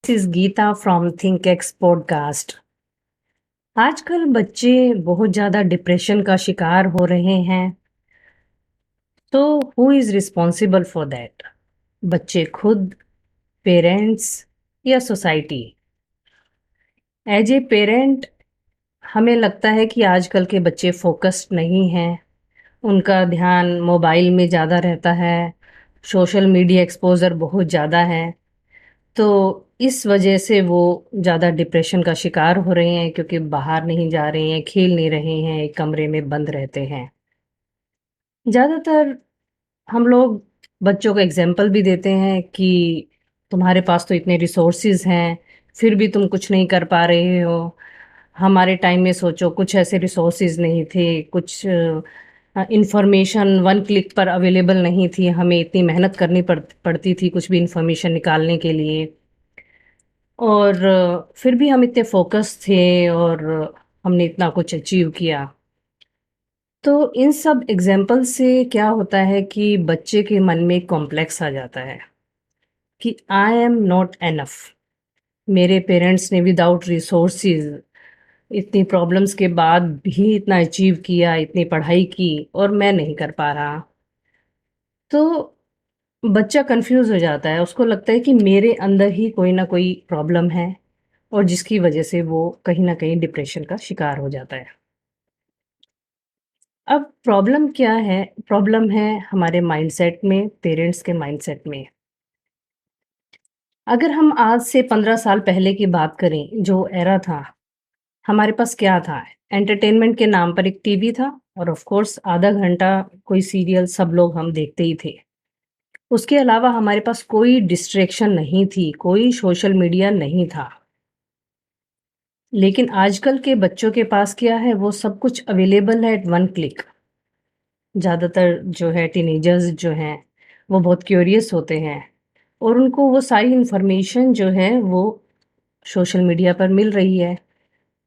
This is Geeta from ThinkX podcast. आजकल बच्चे बहुत ज़्यादा डिप्रेशन का शिकार हो रहे हैं। तो who is responsible for that? बच्चे खुद, पेरेंट्स या सोसाइटी? एज ए पेरेंट हमें लगता है कि आजकल के बच्चे फोकस्ड नहीं हैं। उनका ध्यान मोबाइल में ज़्यादा रहता है। सोशल मीडिया एक्सपोज़र बहुत ज़्यादा है। तो इस वजह से वो ज़्यादा डिप्रेशन का शिकार हो रहे हैं क्योंकि बाहर नहीं जा रहे हैं, खेल नहीं रहे हैं, एक कमरे में बंद रहते हैं। ज़्यादातर हम लोग बच्चों को एग्ज़ाम्पल भी देते हैं कि तुम्हारे पास तो इतने रिसोर्सेज़ हैं, फिर भी तुम कुछ नहीं कर पा रहे हो। हमारे टाइम में सोचो कुछ ऐसे रिसोर्सेज़ नहीं थे, कुछ इन्फॉर्मेशन वन क्लिक पर अवेलेबल नहीं थी, हमें इतनी मेहनत करनी पड़ती थी कुछ भी इन्फॉर्मेशन निकालने के लिए। और फिर भी हम इतने फ़ोकस थे और हमने इतना कुछ अचीव किया। तो इन सब एग्ज़ाम्पल से क्या होता है कि बच्चे के मन में एक कॉम्प्लेक्स आ जाता है कि आई एम नॉट इनफ। मेरे पेरेंट्स ने विदाउट रिसोर्सेज़ इतनी प्रॉब्लम्स के बाद भी इतना अचीव किया, इतनी पढ़ाई की और मैं नहीं कर पा रहा। तो बच्चा कन्फ्यूज़ हो जाता है, उसको लगता है कि मेरे अंदर ही कोई ना कोई प्रॉब्लम है और जिसकी वजह से वो कहीं न कहीं डिप्रेशन का शिकार हो जाता है। अब प्रॉब्लम क्या है? प्रॉब्लम है हमारे माइंडसेट में, पेरेंट्स के माइंडसेट में। अगर हम आज से 15 साल पहले की बात करें, जो एरा था, हमारे पास क्या था? एंटरटेनमेंट के नाम पर एक टीवी था और ऑफ कोर्स आधा घंटा कोई सीरियल सब लोग हम देखते ही थे। उसके अलावा हमारे पास कोई डिस्ट्रैक्शन नहीं थी, कोई सोशल मीडिया नहीं था। लेकिन आजकल के बच्चों के पास क्या है? वो सब कुछ अवेलेबल है एट वन क्लिक। ज़्यादातर जो है टीनेजर्स जो हैं, वो बहुत क्यूरियस होते हैं और उनको वो सारी इन्फॉर्मेशन जो है वो सोशल मीडिया पर मिल रही है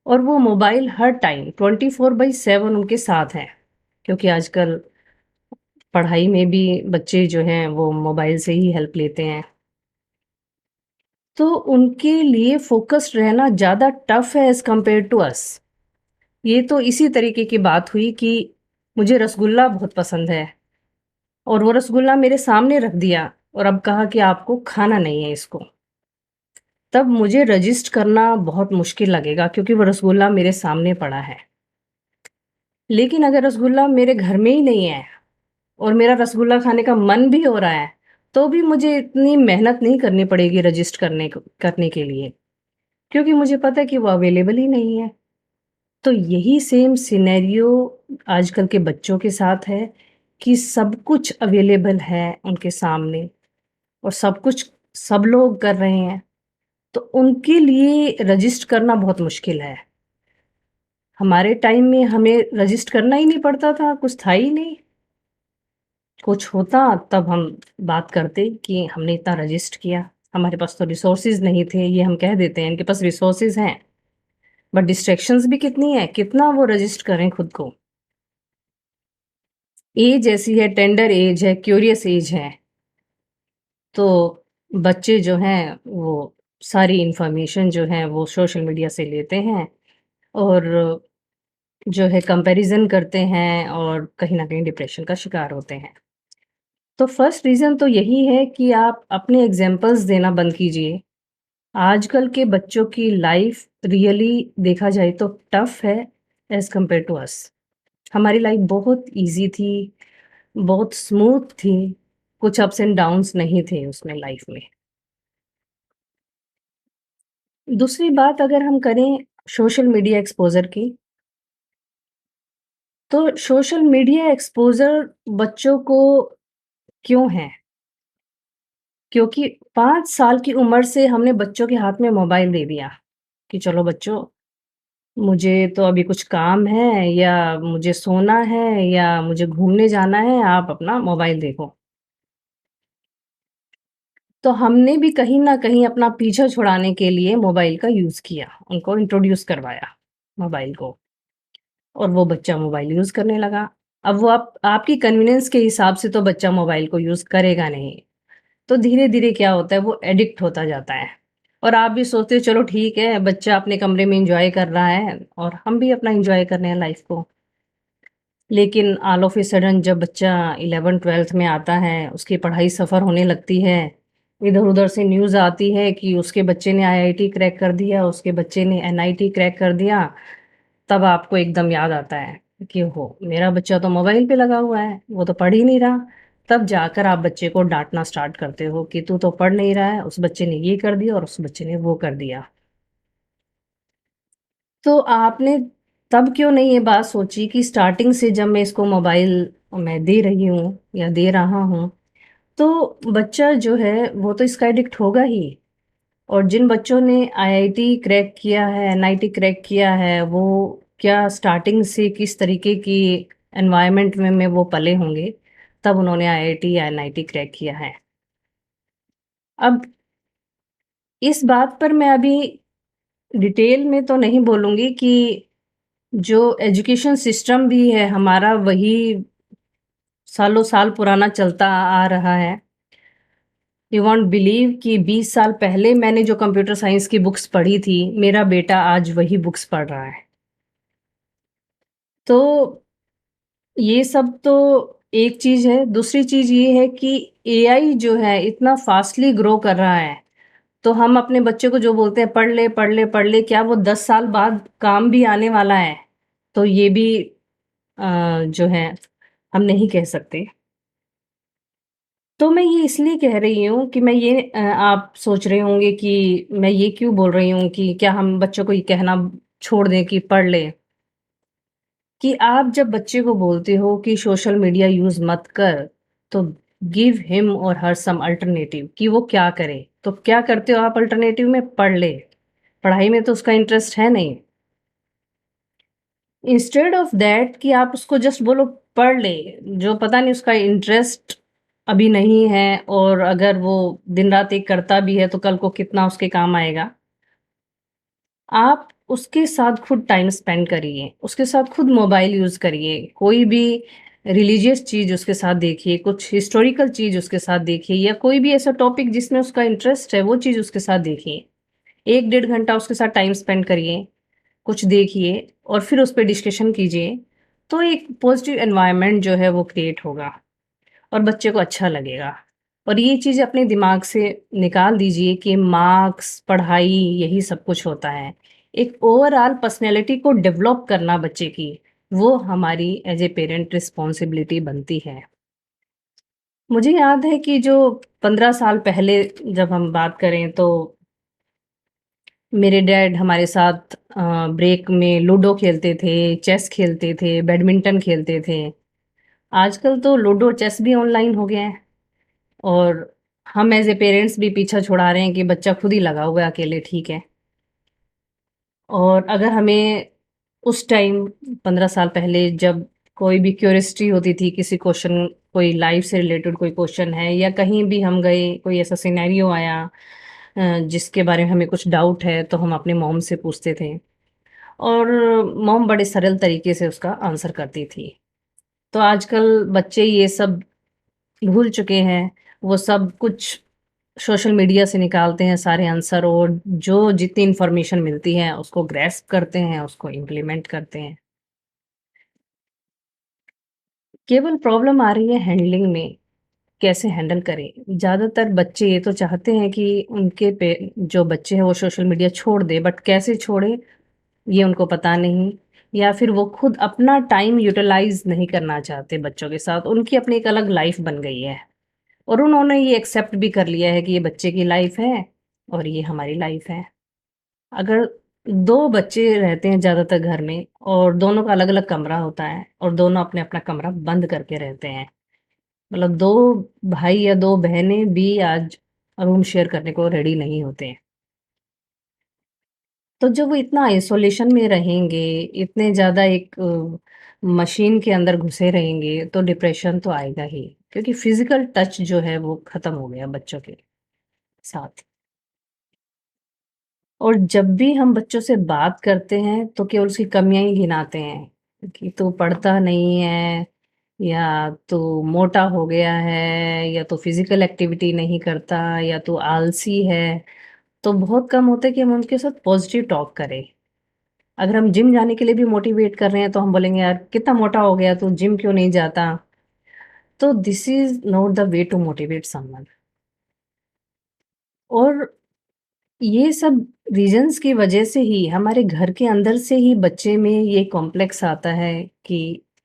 और वो मोबाइल हर टाइम 24/7 उनके साथ है। क्योंकि आजकल पढ़ाई में भी बच्चे जो हैं वो मोबाइल से ही हेल्प लेते हैं। तो उनके लिए फ़ोकस्ड रहना ज़्यादा टफ़ है एज़ कम्पेयर टू अस। ये तो इसी तरीके की बात हुई कि मुझे रसगुल्ला बहुत पसंद है और वो रसगुल्ला मेरे सामने रख दिया और अब कहा कि आपको खाना नहीं है इसको। तब मुझे रजिस्ट करना बहुत मुश्किल लगेगा क्योंकि वो रसगुल्ला मेरे सामने पड़ा है। लेकिन अगर रसगुल्ला मेरे घर में ही नहीं है और मेरा रसगुल्ला खाने का मन भी हो रहा है, तो भी मुझे इतनी मेहनत नहीं करनी पड़ेगी रजिस्ट करने के लिए, क्योंकि मुझे पता है कि वो अवेलेबल ही नहीं है। तो यही सेम सिनेरियो आजकल के बच्चों के साथ है कि सब कुछ अवेलेबल है उनके सामने और सब कुछ सब लोग कर रहे हैं, तो उनके लिए रजिस्ट करना बहुत मुश्किल है। हमारे टाइम में हमें रजिस्ट करना ही नहीं पड़ता था, कुछ था ही नहीं। कुछ होता तब हम बात करते कि हमने इतना रजिस्ट किया। हमारे पास तो रिसोर्सेज़ नहीं थे, ये हम कह देते हैं इनके पास रिसोर्सेज़ हैं, बट डिस्ट्रैक्शंस भी कितनी है, कितना वो रजिस्ट करें खुद को। एज ऐसी है, टेंडर एज है, क्यूरियस एज है, तो बच्चे जो हैं वो सारी इन्फॉर्मेशन जो है वो सोशल मीडिया से लेते हैं और जो है कंपैरिज़न करते हैं और कहीं न कहीं डिप्रेशन का शिकार होते हैं। तो फर्स्ट रीज़न तो यही है कि आप अपने एग्ज़ाम्पल्स देना बंद कीजिए। आजकल के बच्चों की लाइफ़ रियली देखा जाए तो टफ़ है एज़ कम्पेयर टू अस। हमारी लाइफ़ बहुत ईज़ी थी, बहुत स्मूथ थी, कुछ अप्स एंड डाउन्स नहीं थे उसमें लाइफ़ में। दूसरी बात अगर हम करें सोशल मीडिया एक्सपोज़र की, तो सोशल मीडिया एक्सपोज़र बच्चों को क्यों है? क्योंकि 5 साल की उम्र से हमने बच्चों के हाथ में मोबाइल दे दिया कि चलो बच्चों, मुझे तो अभी कुछ काम है या मुझे सोना है या मुझे घूमने जाना है, आप अपना मोबाइल देखो। तो हमने भी कहीं न कहीं अपना पीछा छुड़ाने के लिए मोबाइल का यूज़ किया, उनको इंट्रोड्यूस करवाया मोबाइल को और वो बच्चा मोबाइल यूज़ करने लगा। अब वो आप आपकी कन्वीनियंस के हिसाब से तो बच्चा मोबाइल को यूज़ करेगा नहीं। तो धीरे-धीरे क्या होता है वो एडिक्ट होता जाता है और आप भी सोचते हो चलो ठीक है, बच्चा अपने कमरे में एन्जॉय कर रहा है और हम भी अपना एन्जॉय कर रहे हैं लाइफ़ को। लेकिन ऑल ऑफ ए सडन जब बच्चा 11th-12th में आता है, उसकी पढ़ाई सफ़र होने लगती है, इधर-उधर से न्यूज़ आती है कि उसके बच्चे ने आईआईटी क्रैक कर दिया, उसके बच्चे ने एनआईटी क्रैक कर दिया, तब आपको एकदम याद आता है कि ओहो! मेरा बच्चा तो मोबाइल पे लगा हुआ है, वो तो पढ़ ही नहीं रहा। तब जाकर आप बच्चे को डाँटना स्टार्ट करते हो कि तू तो पढ़ नहीं रहा है, उस बच्चे ने ये कर दिया और उस बच्चे ने वो कर दिया। तो आपने तब क्यों नहीं ये बात सोची कि स्टार्टिंग से जब मैं इसको मोबाइल मैं दे रही हूँ या दे रहा हूँ, तो बच्चा जो है वो तो इसका एडिक्ट होगा ही। और जिन बच्चों ने आईआईटी क्रैक किया है, एनआईटी क्रैक किया है, वो क्या स्टार्टिंग से किस तरीके की एनवायरनमेंट में वो पले होंगे, तब उन्होंने आईआईटी या एनआईटी क्रैक किया है। अब इस बात पर मैं अभी डिटेल में तो नहीं बोलूँगी कि जो एजुकेशन सिस्टम भी है हमारा वही सालों-साल पुराना चलता आ रहा है। यू वोंट बिलीव कि 20 साल पहले मैंने जो कंप्यूटर साइंस की बुक्स पढ़ी थी, मेरा बेटा आज वही बुक्स पढ़ रहा है। तो ये सब तो एक चीज़ है, दूसरी चीज़ ये है कि एआई जो है इतना फ़ास्टली ग्रो कर रहा है, तो हम अपने बच्चे को जो बोलते हैं पढ़ ले, पढ़ ले, पढ़ ले, क्या वो 10 साल बाद काम भी आने वाला है? तो ये भी जो है हम नहीं कह सकते। तो मैं ये इसलिए कह रही हूँ कि मैं ये आप सोच रहे होंगे कि मैं ये क्यों बोल रही हूँ कि क्या हम बच्चों को ये कहना छोड़ दें कि पढ़ ले? कि आप जब बच्चे को बोलते हो कि सोशल मीडिया यूज़ मत कर, तो गिव हिम और हर सम अल्टरनेटिव कि वो क्या करे? तो क्या करते हो आप अल्टरनेटिव में? पढ़ ले। पढ़ाई में तो उसका इंटरेस्ट है नहीं। इंस्टेड ऑफ दैट कि आप उसको जस्ट बोलो पढ़ ले, जो पता नहीं उसका इंटरेस्ट अभी नहीं है और अगर वो दिन-रात एक करता भी है तो कल को कितना उसके काम आएगा। आप उसके साथ खुद टाइम स्पेंड करिए, उसके साथ खुद मोबाइल यूज़ करिए, कोई भी रिलीजियस चीज़ उसके साथ देखिए, कुछ हिस्टोरिकल चीज़ उसके साथ देखिए या कोई भी ऐसा टॉपिक जिसमें उसका इंटरेस्ट है, वो चीज़ उसके साथ देखिए। 1 डेढ़ घंटा उसके साथ टाइम स्पेंड करिए, कुछ देखिए और फिर उस पे डिस्कशन कीजिए, तो एक पॉज़िटिव एनवायरनमेंट जो है वो क्रिएट होगा और बच्चे को अच्छा लगेगा। और ये चीज़ अपने दिमाग से निकाल दीजिए कि मार्क्स, पढ़ाई यही सब कुछ होता है। एक ओवरऑल पर्सनैलिटी को डेवलप करना बच्चे की, वो हमारी एज़ ए पेरेंट रिस्पॉन्सिबिलिटी बनती है। मुझे याद है कि जो 15 साल पहले जब हम बात करें तो मेरे डैड हमारे साथ ब्रेक में लूडो खेलते थे, चेस खेलते थे, बैडमिंटन खेलते थे। आजकल तो लूडो, चेस भी ऑनलाइन हो गए हैं और हम एज़ ए पेरेंट्स भी पीछा छुड़ा रहे हैं कि बच्चा खुद ही लगा हुआ है अकेले, ठीक है। और अगर हमें उस टाइम 15 साल पहले जब कोई भी क्यूरियोसिटी होती थी, किसी क्वेश्चन कोई लाइफ़ से रिलेटेड कोई क्वेश्चन है या कहीं भी हम गए, कोई ऐसा सिनेरियो आया जिसके बारे में हमें कुछ डाउट है, तो हम अपने मॉम से पूछते थे और मॉम बड़े सरल तरीके से उसका आंसर करती थी। तो आजकल बच्चे ये सब भूल चुके हैं, वो सब कुछ सोशल मीडिया से निकालते हैं सारे आंसर और जो जितनी इन्फॉर्मेशन मिलती है उसको ग्रैस्प करते हैं, उसको इम्प्लीमेंट करते हैं। केवल प्रॉब्लम आ रही है हैंडलिंग में, कैसे हैंडल करें। ज़्यादातर बच्चे ये तो चाहते हैं कि उनके पे जो बच्चे हैं वो सोशल मीडिया छोड़ दें, बट कैसे छोड़ें ये उनको पता नहीं या फिर वो खुद अपना टाइम यूटिलाइज़ नहीं करना चाहते बच्चों के साथ। उनकी अपनी एक अलग लाइफ़ बन गई है और उन्होंने ये एक्सेप्ट भी कर लिया है कि ये बच्चे की लाइफ़ है और ये हमारी लाइफ़ है। अगर 2 बच्चे रहते हैं ज़्यादातर घर में और दोनों का अलग-अलग कमरा होता है और दोनों अपना-अपना कमरा बंद करके रहते हैं। मतलब 2 भाई या 2 बहनें भी आज रूम शेयर करने को रेडी नहीं होते हैं। तो जब वो इतना आइसोलेशन में रहेंगे, इतने ज़्यादा एक मशीन के अंदर घुसे रहेंगे, तो डिप्रेशन तो आएगा ही। क्योंकि फिज़िकल टच जो है वो ख़त्म हो गया बच्चों के साथ। और जब भी हम बच्चों से बात करते हैं, तो केवल उसकी कमियाँ ही गिनाते हैं कि तू पढ़ता नहीं है या तू मोटा हो गया है या तू फिज़िकल एक्टिविटी नहीं करता या तू आलसी है। तो बहुत कम होता है कि हम उनके साथ पॉज़िटिव टॉक करें। अगर हम जिम जाने के लिए भी मोटिवेट कर रहे हैं, तो हम बोलेंगे, "यार, कितना मोटा हो गया तू, जिम क्यों नहीं जाता?" तो this is not the way to motivate someone. और ये सब रीज़न्स की वजह से ही हमारे घर के अंदर से ही बच्चे में ये कॉम्प्लेक्स आता है कि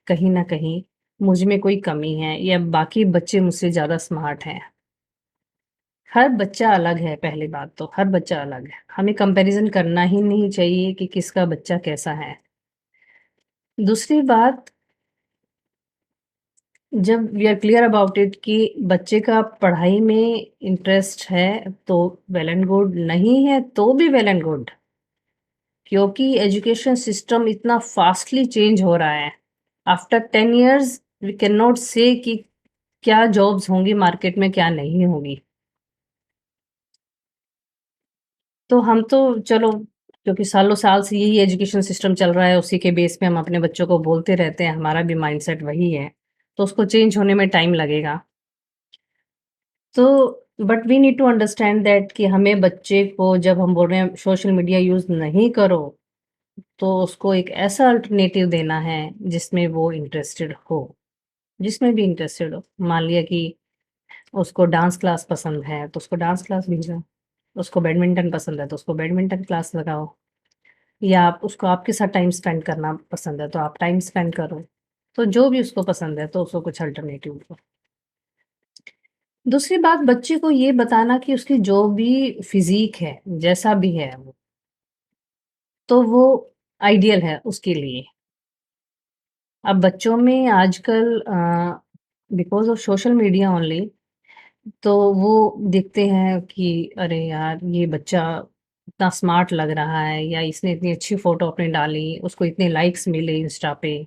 कहीं न कहीं मुझ में कोई कमी है या बाकी बच्चे मुझसे ज़्यादा स्मार्ट हैं। हर बच्चा अलग है, पहली बात तो, हर बच्चा अलग है। हमें कंपैरिज़न करना ही नहीं चाहिए कि किसका बच्चा कैसा है। दूसरी बात, जब we are clear about it कि बच्चे का पढ़ाई में इंटरेस्ट है, तो वेल एंड गुड, नहीं है तो भी वेल एंड गुड। क्योंकि एजुकेशन सिस्टम इतना फास्टली चेंज हो रहा है। After 10 years we can not say कि क्या जॉब्स होंगी मार्केट में, क्या नहीं होंगी। तो हम तो चलो, क्योंकि सालों-साल से यही एजुकेशन सिस्टम चल रहा है, उसी के बेस पे हम अपने बच्चों को बोलते रहते हैं, हमारा भी माइंडसेट वही है, तो उसको चेंज होने में टाइम लगेगा। तो but we need to understand that कि हमें बच्चे को जब हम बोल रहे हैं सोशल मीडिया यूज़ नहीं करो, तो उसको एक ऐसा अल्टरनेटिव देना है जिसमें वो इंटरेस्टेड हो, जिसमें भी इंटरेस्टेड हो। मान लिया कि उसको डांस क्लास पसंद है, तो उसको डांस क्लास भेजो, उसको बैडमिंटन पसंद है, तो उसको बैडमिंटन क्लास लगाओ, या आप उसको आपके साथ टाइम स्पेंड करना पसंद है, तो आप टाइम स्पेंड करो। तो जो भी उसको पसंद है, तो उसको कुछ अल्टरनेटिव दो। दूसरी बात, बच्चे को ये बताना कि उसकी जो भी फ़िज़ीक है, जैसा भी है वो, तो वो आइडियल है उसके लिए। अब बच्चों में आजकल because of social media only, तो वो देखते हैं कि अरे यार! ये बच्चा इतना स्मार्ट लग रहा है, या इसने इतनी अच्छी फ़ोटो अपनी डाली, उसको इतने लाइक्स मिले इंस्टा पे,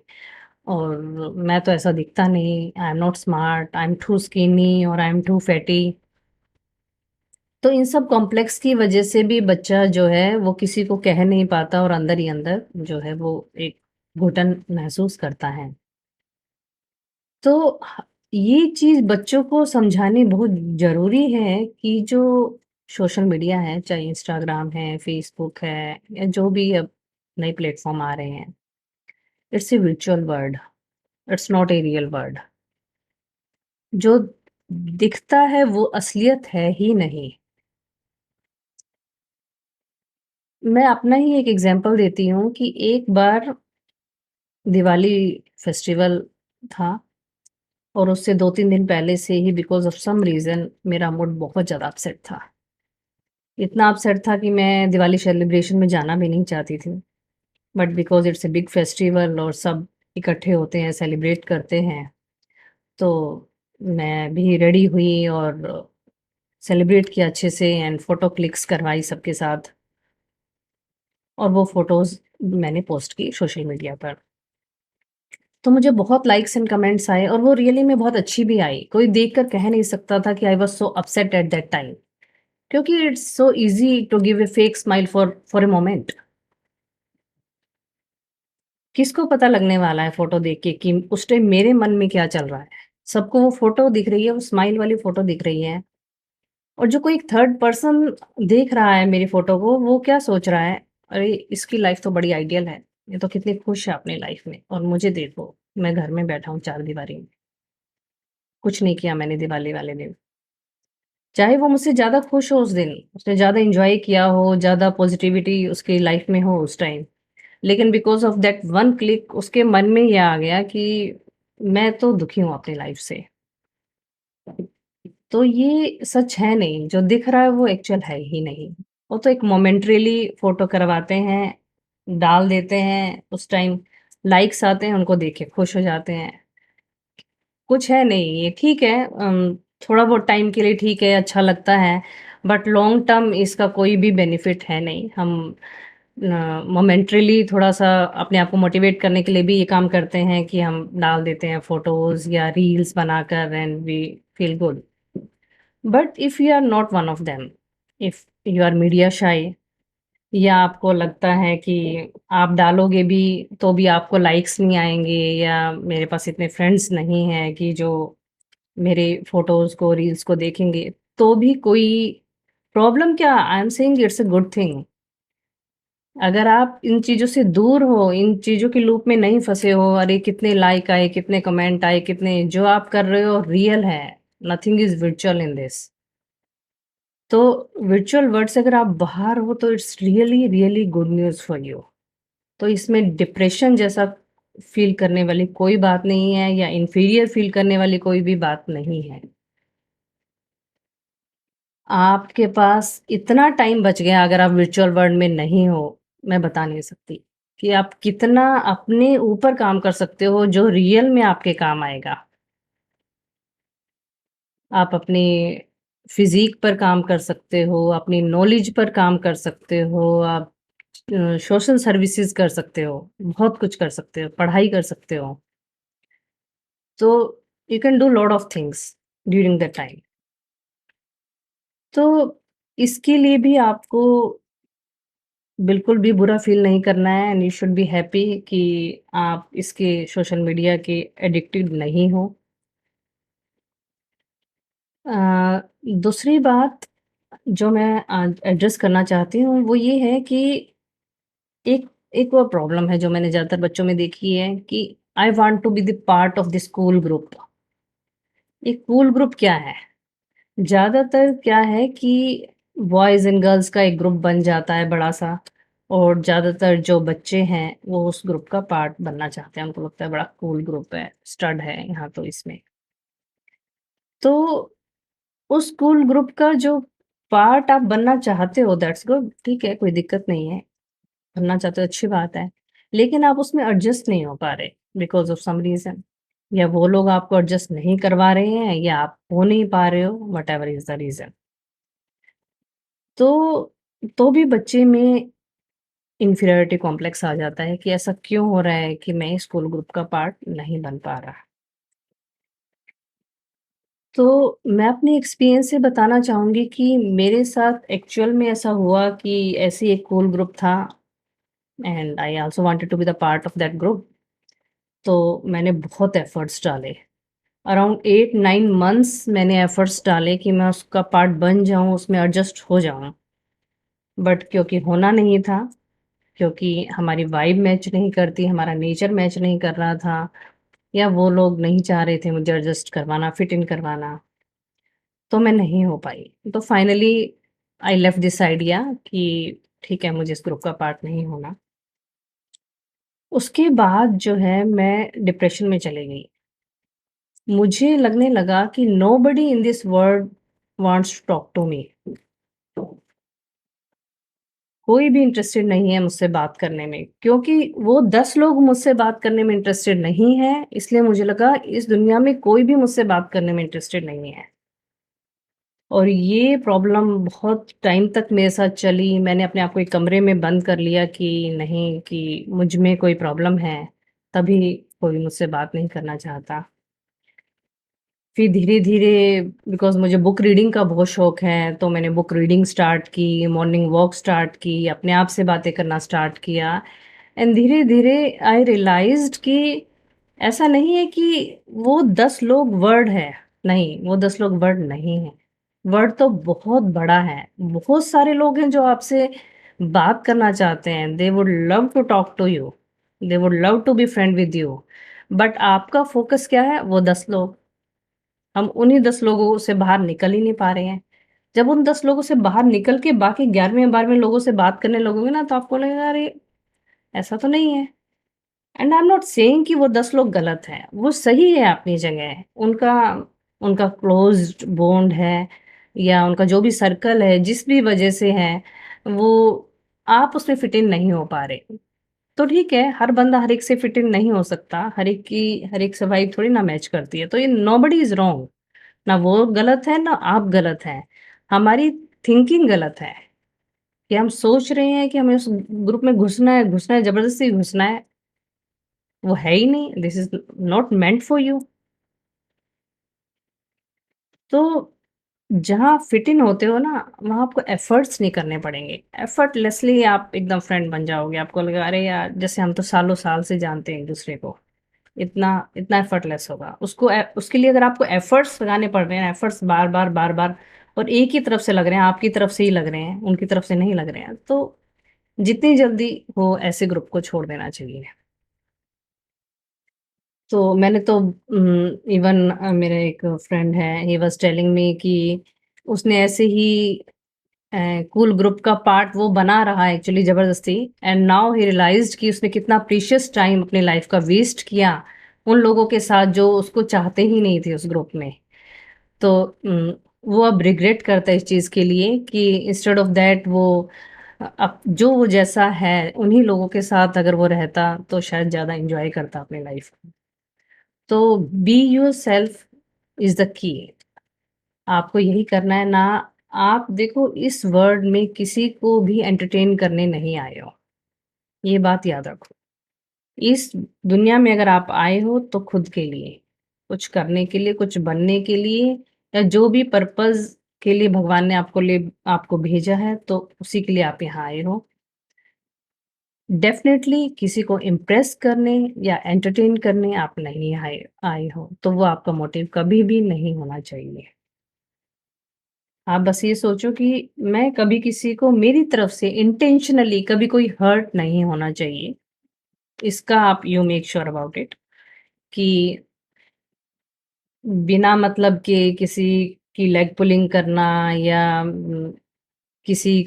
और मैं तो ऐसा दिखता नहीं, I am not smart, I am too skinny और आई एम टू फैटी। तो इन सब कॉम्प्लेक्स की वजह से भी बच्चा जो है वो किसी को कह नहीं पाता, और अंदर ही अंदर जो है वो एक घुटन महसूस करता है। तो ह ये चीज़ बच्चों को समझानी बहुत ज़रूरी है कि जो सोशल मीडिया है, चाहे इंस्टाग्राम है, फ़ेसबुक है, या जो भी अब नए प्लेटफ़ॉर्म आ रहे हैं, it's a virtual world, it's not a real world. जो दिखता है वो असलियत है ही नहीं। मैं अपना ही एक एग्ज़ाम्पल देती हूँ कि एक बार दिवाली फेस्टिवल था, और उससे 2-3 दिन पहले से ही बिकॉज़ ऑफ सम रीज़न मेरा मूड बहुत ज़्यादा अपसेट था। इतना अपसेट था कि मैं दिवाली सेलिब्रेशन में जाना भी नहीं चाहती थी। But because it's a big festival और सब इकट्ठे होते हैं, सेलिब्रेट करते हैं, तो मैं भी रेडी हुई और सेलिब्रेट किया अच्छे से, एंड फ़ोटो क्लिक्स करवाई सबके साथ, और वो फ़ोटोज़ मैंने पोस्ट की सोशल मीडिया पर। तो मुझे बहुत लाइक्स एंड कमेंट्स आए, और वो रियली में बहुत अच्छी भी आई। कोई देखकर कह नहीं सकता था कि I was so upset at that time, क्योंकि it's so easy to give a fake smile for a moment. किसको पता लगने वाला है फ़ोटो देख के कि उस टाइम मेरे मन में क्या चल रहा है? सबको वो फ़ोटो दिख रही है, वो स्माइल वाली फ़ोटो दिख रही है, और जो कोई थर्ड पर्सन देख रहा है मेरी फ़ोटो को, वो क्या सोच रहा है, अरे! इसकी लाइफ़ तो बड़ी आइडियल है, ये तो कितनी खुश है अपनी लाइफ़ में, और मुझे देखो, मैं घर में बैठा हूँ चारदीवारी में, कुछ नहीं किया मैंने दिवाली वाले दिन। चाहे वो मुझसे ज़्यादा खुश हो उस दिन, उसने ज़्यादा एन्जॉय किया हो, ज़्यादा पॉज़िटिविटी उसकी लाइफ़ में हो उस टाइम, लेकिन because of that one click उसके मन में ये आ गया कि मैं तो दुखी हूँ अपनी लाइफ़ से। तो ये सच है नहीं, जो दिख रहा है वो एक्चुअल है ही नहीं। वो तो एक मोमेंटरीली फ़ोटो करवाते हैं, डाल देते हैं, उस टाइम लाइक्स आते हैं, उनको देख के खुश हो जाते हैं। कुछ है नहीं, ये ठीक है, थोड़ा बहुत टाइम के लिए ठीक है, अच्छा लगता है, बट लॉन्ग टर्म इसका कोई भी बेनिफिट है नहीं। हम मोमेंटरीली थोड़ा-सा अपने आप को मोटिवेट करने के लिए भी ये काम करते हैं कि हम डाल देते हैं फ़ोटोज़ या रील्स बनाकर, and we feel good. But if you are not one of them, if you are media shy, या आपको लगता है कि आप डालोगे भी तो भी आपको लाइक्स नहीं आएँगे, या मेरे पास इतने फ्रेंड्स नहीं हैं कि जो मेरे फ़ोटोज़ को, रील्स को देखेंगे, तो भी कोई प्रॉब्लम क्या, I am saying it's a good thing. अगर आप इन चीज़ों से दूर हो, इन चीज़ों के लूप में नहीं फँसे हो, अरे कितने लाइक आए, कितने कमेंट आए, कितने, जो आप कर रहे हो रियल है, nothing is virtual in this. तो वर्चुअल वर्ल्ड से अगर आप बाहर हो तो it's really, really good news for you. तो इसमें डिप्रेशन जैसा फ़ील करने वाली कोई बात नहीं है या इन्फीरियर फ़ील करने वाली कोई भी बात नहीं है। आपके पास इतना टाइम बच गया अगर आप वर्चुअल वर्ल्ड में नहीं हो, मैं बता नहीं सकती, कि आप कितना अपने ऊपर काम कर सकते हो जो रियल में आपके काम आएगा। आप अपनी फ़िज़ीक पर काम कर सकते हो, अपनी नॉलेज पर काम कर सकते हो, आप सोशल सर्विसेज़ कर सकते हो, बहुत कुछ कर सकते हो, पढ़ाई कर सकते हो। तो you can do lot of things during that time. तो इसके लिए भी आपको बिल्कुल भी बुरा फ़ील नहीं करना है and you should be happy कि आप इसके सोशल मीडिया के एडिक्टेड नहीं हो। अ, दूसरी बात जो मैं एड्रेस करना चाहती हूँ वो ये है कि एक एक और प्रॉब्लम है जो मैंने ज़्यादातर बच्चों में देखी है कि I want to be the part of the school group. ये कूल ग्रुप क्या है? ज़्यादातर क्या है कि बॉयज़ एंड गर्ल्स का एक ग्रुप बन जाता है बड़ा-सा और ज़्यादातर जो बच्चे हैं, वो उस ग्रुप का पार्ट बनना चाहते हैं। उनको लगता है बड़ा कूल ग्रुप है, स्टड है यहाँ तो इसमें। तो उस कूल ग्रुप का जो पार्ट आप बनना चाहते हो दैट्स गुड, ठीक है, कोई दिक्कत नहीं है। बनना चाहते हो अच्छी बात है। लेकिन आप उसमें एडजस्ट नहीं हो पा रहे बिकॉज़ ऑफ सम रीज़न, या वो लोग आपको एडजस्ट नहीं करवा रहे हैं या आप हो नहीं पा रहे हो, व्हाटएवर इज़ द रीज़न। तो भी बच्चे में इन्फीरियरिटी कॉम्प्लेक्स आ जाता है कि ऐसा क्यों हो रहा है कि मैं स्कूल ग्रुप का पार्ट नहीं बन पा रहा। तो मैं अपने एक्सपीरियंस से बताना चाहूँगी कि मेरे साथ एक्चुअल में ऐसा हुआ कि ऐसे ही एक कूल ग्रुप था and I also wanted to be the part of that group. तो मैंने बहुत एफर्ट्स डाले। अराउंड 8-9 मंथ्स मैंने एफर्ट्स डाले कि मैं उसका पार्ट बन जाऊँ, उसमें एडजस्ट हो जाऊँ। बट क्योंकि होना नहीं था, क्योंकि हमारी वाइब मैच नहीं करती, हमारा नेचर मैच नहीं कर रहा था या वो लोग नहीं चाह रहे थे मुझे एडजस्ट करवाना, फिट इन करवाना, तो मैं नहीं हो पाई। तो finally I left this idea कि ठीक है, मुझे इस ग्रुप का पार्ट नहीं होना। उसके बाद जो है मैं डिप्रेशन में चली गई। मुझे लगने लगा कि nobody in this world wants to talk to me. कोई भी इंटरेस्टेड नहीं है मुझसे बात करने में, क्योंकि वो 10 लोग मुझसे बात करने में इंटरेस्टेड नहीं हैं, इसलिए मुझे लगा इस दुनिया में कोई भी मुझसे बात करने में इंटरेस्टेड नहीं है। और ये प्रॉब्लम बहुत टाइम तक मेरे साथ चली, मैंने अपने आप को एक कमरे में बंद कर लिया कि नहीं, कि मुझ में कोई प्रॉब्लम है, तभी कोई मुझसे बात नहीं करना चाहता। फिर धीरे-धीरे बिकॉज़ मुझे बुक रीडिंग का बहुत शौक है, तो मैंने बुक रीडिंग स्टार्ट की, मॉर्निंग वॉक स्टार्ट की, अपने आप से बातें करना स्टार्ट किया एंड धीरे-धीरे आई रियलाइज़्ड कि ऐसा नहीं है कि वो 10 लोग वर्ड है, नहीं, वो 10 लोग वर्ड नहीं हैं। वर्ड तो बहुत बड़ा है, बहुत सारे लोग हैं जो आपसे बात करना चाहते हैं, they would love to talk to you, they would love to be friend with you, but आपका फ़ोकस क्या है? वो 10 लोग। हम उन्हीं 10 लोगों से बाहर निकल ही नहीं पा रहे हैं। जब उन 10 लोगों से बाहर निकल के बाकी 11वें-12वें लोगों से बात करने लगोगे ना, तो आपको लगेगा अरे! ऐसा तो नहीं है। And I am not saying कि वो 10 लोग गलत हैं, वो सही है अपनी जगह। उनका उनका क्लोज़्ड बॉन्ड है या उनका जो भी सर्कल है, जिस भी वजह से है, वो आप उसमें फिट इन नहीं हो पा रहे। तो ठीक है, हर बंदा हर एक से फिट इन नहीं हो सकता, हर एक से वाइब थोड़ी ना मैच करती है, तो ये नोबडी इज़ रॉन्ग। ना वो गलत है, ना आप गलत हैं। हमारी थिंकिंग गलत है कि हम सोच रहे हैं कि हमें उस ग्रुप में घुसना है, ज़बरदस्ती घुसना है। वो है ही नहीं, this is not meant for you. तो जहाँ फिट इन होते हो ना, वहाँ आपको एफर्ट्स नहीं करने पड़ेंगे। एफर्टलेसली आप एकदम फ्रेंड बन जाओगे। आपको लगेगा अरे यार, जैसे हम तो सालों-साल से जानते हैं एक-दूसरे को। इतना इतना एफर्टलेस होगा। उसके लिए अगर आपको एफर्ट्स लगाने पड़ रहे हैं, एफर्ट्स बार-बार, बार-बार, और एक ही तरफ से लग रहे हैं, आपकी तरफ से ही लग रहे हैं, उनकी तरफ से नहीं लग रहे हैं, तो जितनी जल्दी हो ऐसे ग्रुप को छोड़ देना चाहिए। तो मैंने तो इवन मेरा एक फ्रेंड है, ही वाज़ टेलिंग मी कि उसने ऐसे ही कूल ग्रुप का पार्ट वो बना रहा है एक्चुअली ज़बरदस्ती, एंड नाउ ही रियलाइज्ड कि उसने कितना प्रीशियस टाइम अपनी लाइफ का वेस्ट किया उन लोगों के साथ जो उसको चाहते ही नहीं थे उस ग्रुप में। तो वो अब रिग्रेट करता है इस चीज़ के लिए कि इंस्टेड ऑफ दैट वो अब जो वो जैसा है उन्हीं लोगों के साथ अगर वो रहता तो शायद ज़्यादा एन्जॉय करता अपनी लाइफ को। तो be yourself is the key. आपको यही करना है ना। आप देखो इस वर्ल्ड में किसी को भी एंटरटेन करने नहीं आए हो, ये बात याद रखो। इस दुनिया में अगर आप आए हो तो खुद के लिए, कुछ करने के लिए, कुछ बनने के लिए, या जो भी पर्पज़ के लिए भगवान ने आपको भेजा है तो उसी के लिए आप यहाँ आए हो। डेफ़िनेटली किसी को इम्प्रेस करने या एंटरटेन करने आप नहीं आए आए हो, तो वो आपका मोटिव कभी भी नहीं होना चाहिए। आप बस ये सोचो कि मैं कभी किसी को मेरी तरफ से इंटेंशनली कभी कोई हर्ट नहीं होना चाहिए। इसका आप you make sure about it कि बिना मतलब के किसी की लेग पुलिंग करना या किसी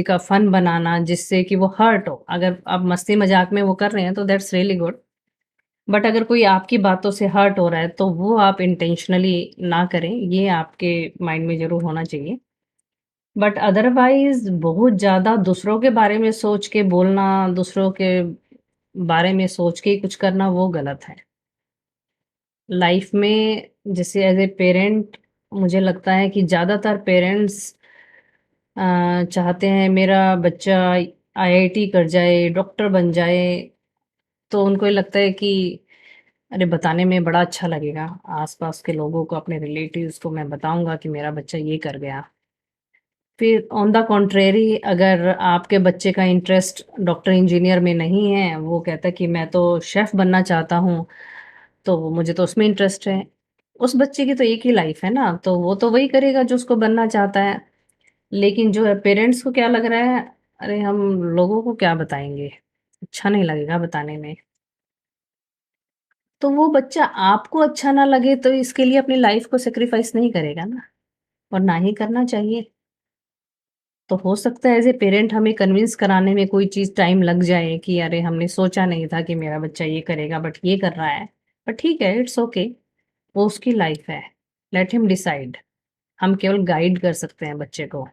का फन बनाना जिससे कि वो हर्ट हो। अगर आप मस्ती मज़ाक में वो कर रहे हैं तो दैट्स रियली गुड। बट अगर कोई आपकी बातों से हर्ट हो रहा है तो वो आप इंटेंशनली ना करें, ये आपके माइंड में ज़रूर होना चाहिए। बट अदरवाइज़ बहुत ज़्यादा दूसरों के बारे में सोच के बोलना, दूसरों के बारे में सोच के ही कुछ करना वो गलत है। लाइफ़ में जैसे एज़ ए पेरेंट मुझे लगता है कि ज़्यादातर पेरेंट्स चाहते हैं मेरा बच्चा आईआईटी कर जाए, डॉक्टर बन जाए, तो उनको ये लगता है कि अरे बताने में बड़ा अच्छा लगेगा। आस-पास के लोगों को, अपने रिलेटिव्स को मैं बताऊँगा कि मेरा बच्चा ये कर गया। फिर ऑन द कॉन्ट्रेरी अगर आपके बच्चे का इंटरेस्ट डॉक्टर इंजीनियर में नहीं है, वो कहता है कि मैं तो शेफ़ बनना चाहता हूँ, तो मुझे तो उसमें इंटरेस्ट है। उस बच्चे की तो एक ही लाइफ़ है ना, तो वो तो वही करेगा जो उसको बनना चाहता है। लेकिन जो है पेरेंट्स को क्या लग रहा है, अरे हम लोगों को क्या बताएँगे, अच्छा नहीं लगेगा बताने में। तो वो बच्चा आपको अच्छा ना लगे तो इसके लिए अपनी लाइफ़ को सैक्रिफ़ाइस नहीं करेगा ना, और ना ही करना चाहिए। तो हो सकता है एज़ ए पेरेंट हमें कन्विंस कराने में कोई चीज़ टाइम लग जाए कि अरे हमने सोचा नहीं था कि मेरा बच्चा ये करेगा बट ये कर रहा है। बट ठीक है, इट्स ओके, वो उसकी लाइफ़ है। Let him decide. हम केवल गाइड कर सकते हैं बच्चे को।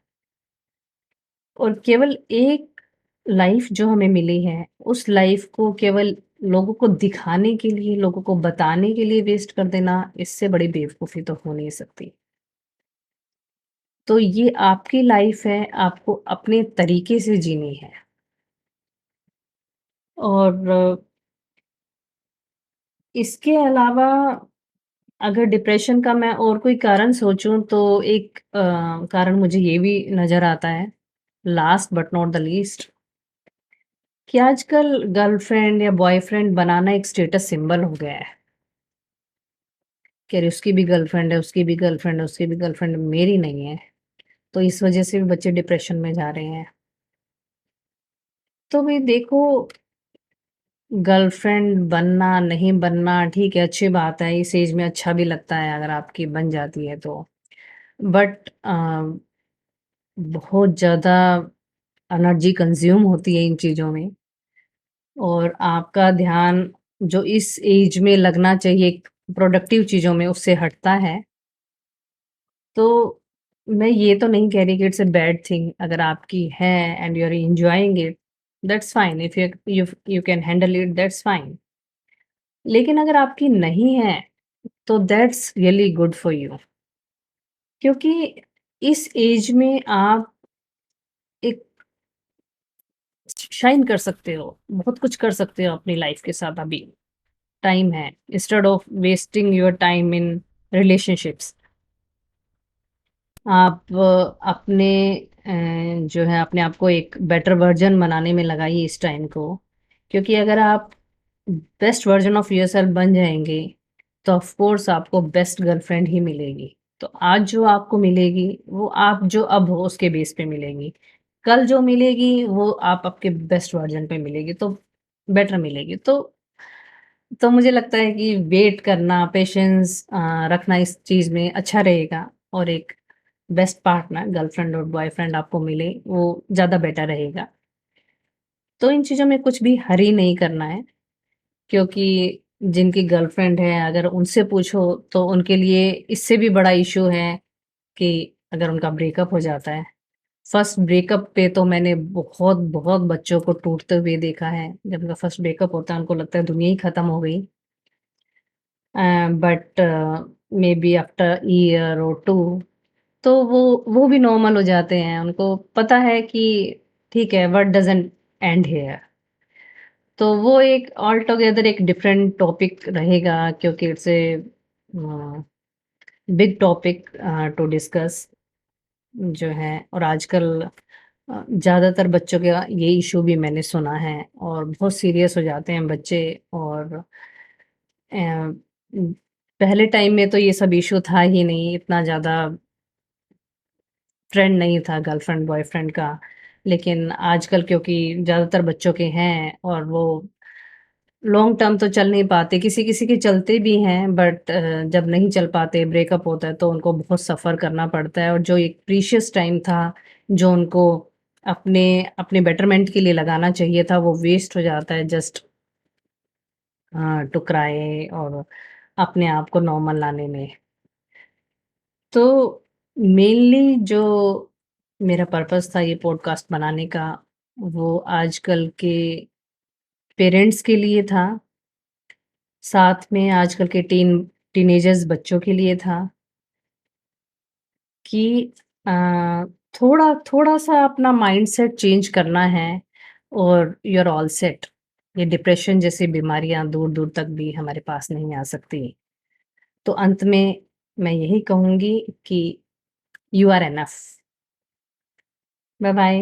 और केवल एक लाइफ़ जो हमें मिली है, उस लाइफ़ को केवल लोगों को दिखाने के लिए, लोगों को बताने के लिए वेस्ट कर देना, इससे बड़ी बेवकूफ़ी तो हो नहीं सकती। तो ये आपकी लाइफ़ है, आपको अपने तरीके से जीनी है। और इसके अलावा अगर डिप्रेशन का मैं और कोई कारण सोचूँ तो एक कारण मुझे ये भी नज़र आता है, last but not the least, कि आजकल गर्लफ्रेंड या बॉयफ्रेंड बनाना एक स्टेटस सिंबल हो गया है, कि अरे उसकी भी गर्लफ्रेंड है, उसकी भी गर्लफ्रेंड है, उसकी भी गर्लफ्रेंड है, मेरी नहीं है। तो इस वज़ह से भी बच्चे डिप्रेशन में जा रहे हैं। तो भई देखो, गर्लफ्रेंड बनना, नहीं बनना ठीक है, अच्छी बात है, इस एज में अच्छा भी लगता है अगर आपकी बन जाती है तो। बट बहुत ज़्यादा एनर्जी कंज़्यूम होती है इन चीज़ों में, और आपका ध्यान जो इस एज में लगना चाहिए प्रोडक्टिव चीज़ों में, उससे हटता है। तो मैं ये तो नहीं कह रही कि इट्स अ बैड थिंग, अगर आपकी है and you are enjoying it, that's fine, if you can handle it, that's fine. लेकिन अगर आपकी नहीं है, तो that's really good for you, क्योंकि इस एज में आप एक शाइन कर सकते हो, बहुत कुछ कर सकते हो अपनी लाइफ के साथ अभी, टाइम है। Instead of wasting your time in relationships, आप अपने जो है अपने आप को एक बेटर वर्ज़न बनाने में लगाइए इस टाइम को। क्योंकि अगर आप बेस्ट वर्ज़न ऑफ योरसेल्फ बन जाएँगे, तो ऑफ कोर्स आपको बेस्ट गर्लफ्रेंड ही मिलेगी। तो आज जो आपको मिलेगी, वो आप जो अब हो उसके बेस पे मिलेगी। कल जो मिलेगी वो आप आपके बेस्ट वर्ज़न पे मिलेगी, तो बेटर मिलेगी। तो मुझे लगता है कि वेट करना, पेशेंस रखना इस चीज़ में अच्छा रहेगा और एक बेस्ट पार्टनर गर्लफ्रेंड और बॉयफ्रेंड आपको मिले, वो ज़्यादा बेटर रहेगा। तो इन चीज़ों में कुछ भी हरी नहीं करना है, क्योंकि जिनकी गर्लफ्रेंड है अगर उनसे पूछो तो उनके लिए इससे भी बड़ा इश्यू है कि अगर उनका ब्रेकअप हो जाता है। फर्स्ट ब्रेकअप पे तो मैंने बहुत बच्चों को टूटते हुए देखा है। जब उनका फर्स्ट ब्रेकअप होता है उनको लगता है दुनिया ही खत्म हो गई। बट मेबी आफ्टर ईयर और 2 तो वो भी नॉर्मल हो जाते हैं। उनको पता है कि ठीक है, व्हाट डज़न्ट एंड हियर। तो वो एक ऑल टुगेदर एक डिफरेंट टॉपिक रहेगा, क्योंकि it's a big topic to discuss जो है। और आजकल ज़्यादातर बच्चों का ये इशू भी मैंने सुना है और बहुत सीरियस हो जाते हैं बच्चे। और पहले टाइम में तो ये सब इशू था ही नहीं, इतना ज़्यादा ट्रेंड नहीं था गर्लफ्रेंड बॉयफ्रेंड का। लेकिन आजकल क्योंकि ज़्यादातर बच्चों के हैं और वो लॉन्ग टर्म तो चल नहीं पाते, किसी-किसी के चलते भी हैं, बट जब नहीं चल पाते, ब्रेकअप होता है तो उनको बहुत सफ़र करना पड़ता है। और जो एक प्रीशियस टाइम था, जो उनको अपने अपने बेटरमेंट के लिए लगाना चाहिए था, वो वेस्ट हो जाता है जस्ट टू क्राई और अपने आप को नॉर्मल लाने में। तो मेनली जो मेरा पर्पस था ये पॉडकास्ट बनाने का, वो आजकल के पेरेंट्स के लिए था, साथ में आजकल के टीनेजर्स बच्चों के लिए था कि अ, थोड़ा-सा अपना माइंडसेट चेंज करना है और यू आर ऑल सेट। ये डिप्रेशन जैसी बीमारियाँ दूर-दूर तक भी हमारे पास नहीं आ सकती। तो अंत में मैं यही कहूँगी कि you are enough. Bye bye.